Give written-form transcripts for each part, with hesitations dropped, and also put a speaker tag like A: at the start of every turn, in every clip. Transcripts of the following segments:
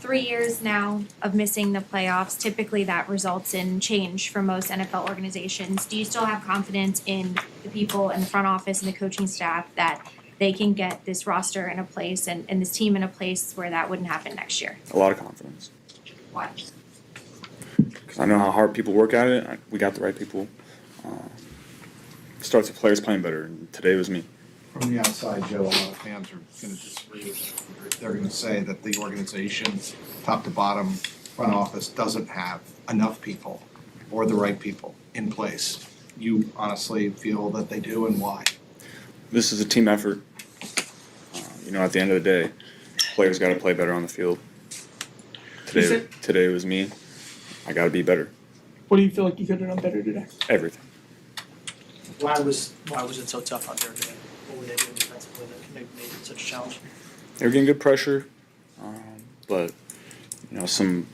A: 3 years now of missing the playoffs. Typically that results in change for most NFL organizations. Do you still have confidence in the people in the front office and the coaching staff that they can get this roster in a place and this team in a place where that wouldn't happen next year?
B: A lot of confidence.
A: Why?
B: Because I know how hard people work at it. We got the right people. Starts with players playing better, and today was me.
C: From the outside, Joe, a lot of fans are going to disagree with you. They're going to say that the organization, top to bottom, front office, doesn't have enough people or the right people in place. You honestly feel that they do, and why?
B: This is a team effort. At the end of the day, players got to play better on the field. Today was me. I got to be better.
D: What do you feel like you could have done better today?
B: Everything.
E: Why was it so tough out there today? What were they doing defensively that made it such a challenge?
B: They were getting good pressure, but some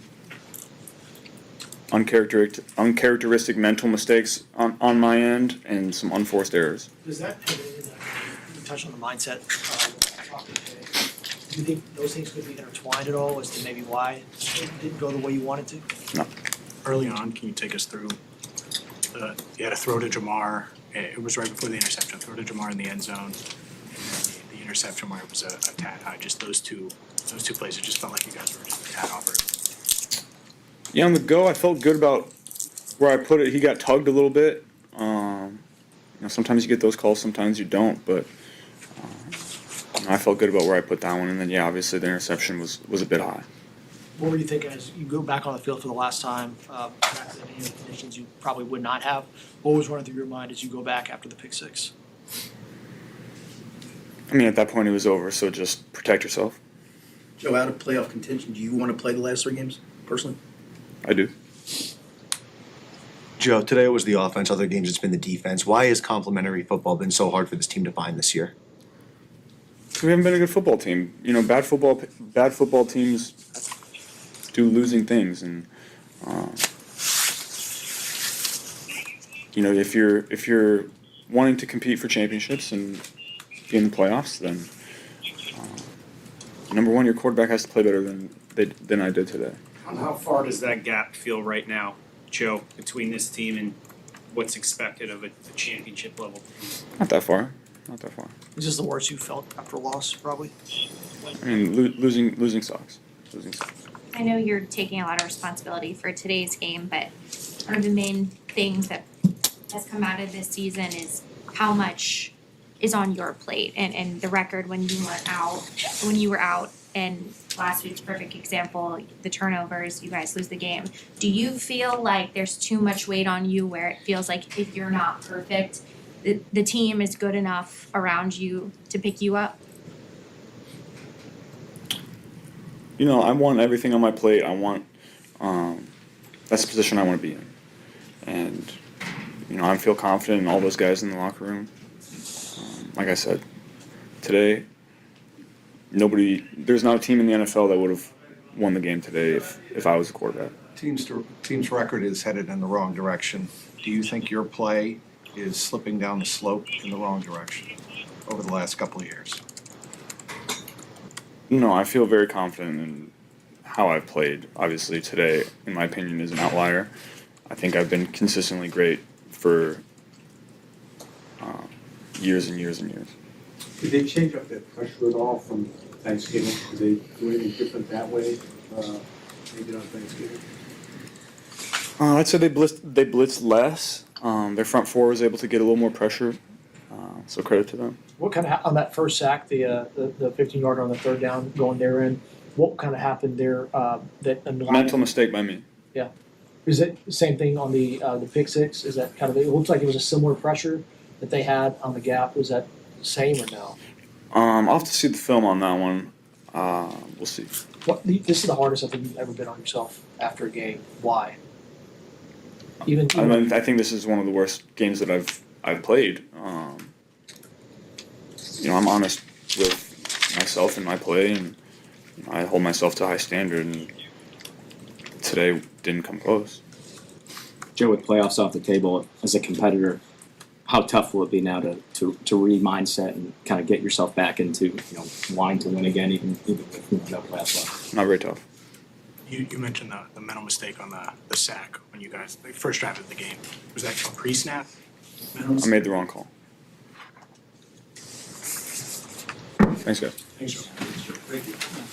B: uncharacteristic mental mistakes on my end and some unforced errors.
E: Does that have anything that you touched on the mindset talking today? Do you think those things could be intertwined at all as to maybe why it didn't go the way you wanted to?
B: No.
F: Early on, can you take us through? You had a throw to Jamar. It was right before the interception. Throw to Jamar in the end zone. And then the interception where it was a tad high. Just those two plays. It just felt like you guys were just a tad off.
B: Yeah, on the go, I felt good about where I put it. He got tugged a little bit. Sometimes you get those calls, sometimes you don't. But I felt good about where I put that one. And then, obviously the interception was a bit high.
E: What were you thinking as you go back on the field for the last time, back in any conditions you probably would not have? What was running through your mind as you go back after the pick six?
B: At that point it was over, so just protect yourself.
G: Joe, out of playoff contention, do you want to play the last 3 games, personally?
B: I do.
H: Joe, today was the offense, other games it's been the defense. Why has complementary football been so hard for this team to find this year?
B: We haven't been a good football team. Bad football teams do losing things, and if you're wanting to compete for championships and be in the playoffs, then number one, your quarterback has to play better than I did today.
I: How far does that gap feel right now, Joe, between this team and what's expected of a championship level team?
B: Not that far.
E: Is this the worst you felt after a loss, probably?
B: Losing sucks.
A: I know you're taking a lot of responsibility for today's game, but one of the main things that has come out of this season is how much is on your plate and the record when you were out, and last week's perfect example, the turnovers, you guys lose the game. Do you feel like there's too much weight on you where it feels like if you're not perfect, the team is good enough around you to pick you up?
B: I want everything on my plate. I want that's the position I want to be in, and I feel confident in all those guys in the locker room. Like I said, today, there's not a team in the NFL that would have won the game today if I was the quarterback.
C: Team's record is headed in the wrong direction. Do you think your play is slipping down the slope in the wrong direction over the last couple of years?
B: No, I feel very confident in how I've played. Obviously, today, in my opinion, is an outlier. I think I've been consistently great for years and years and years.
J: Did they change up their pressure at all from Thanksgiving? Did they do anything different that way, maybe on Thanksgiving?
B: I'd say they blitzed less. Their front four was able to get a little more pressure, so credit to them.
E: What kind of on that first sack, the 15-yarder on the third down going there in? What kind of happened there?
B: Mental mistake by me.
E: Yeah, is it the same thing on the pick six? Is that kind of? It looks like it was a similar pressure that they had on the gap. Was that the same or no?
B: I'll have to see the film on that one. We'll see.
E: This is the hardest I think you've ever been on yourself after a game. Why?
B: I think this is one of the worst games that I've played. I'm honest with myself and my play, and I hold myself to a high standard, and today didn't come close.
K: Joe, with playoffs off the table, as a competitor, how tough will it be now to re-mindset and kind of get yourself back into wanting to win again, even with no playoffs left?
B: Not very tough.
F: You mentioned the mental mistake on the sack when you guys, the first drive of the game. Was that a pre-snap? Mental
B: I
F: mistake?
B: made the wrong call. Thanks, guys.
F: Thanks, Joe.
G: Thank you.